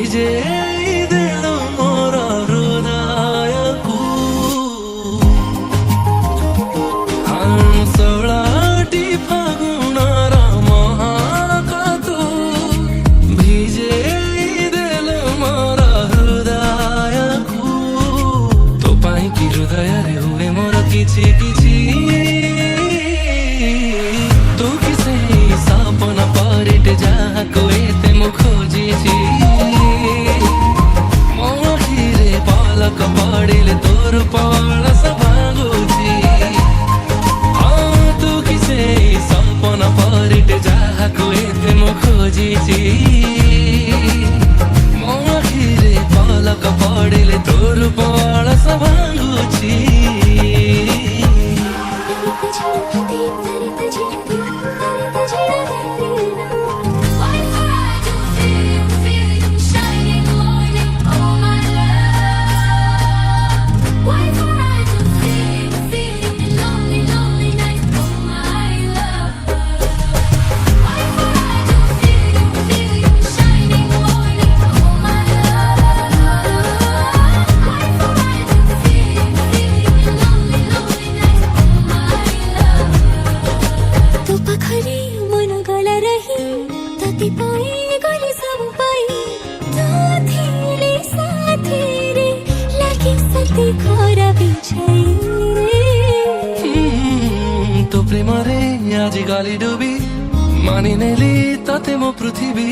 भिजेई देलु मोर हृदयको हंसलाटी फागुन र महाकातो भिजेई देलु मोर हृदयको तो पाइकी हृदय रे हुए मोर किछि किछि तू किसे सपना परिटे जाको एते मु खोजिछि मोहिरे पलक पडिले तोर पलस भागुछि तू किसे सपना परिटे जाको एते मु खोजिछि मोहिरे पलक पडिले तोर पलस भागुछि तो प्रेम रे आज गाली डुबी मानिनेली ताते मो पृथ्वी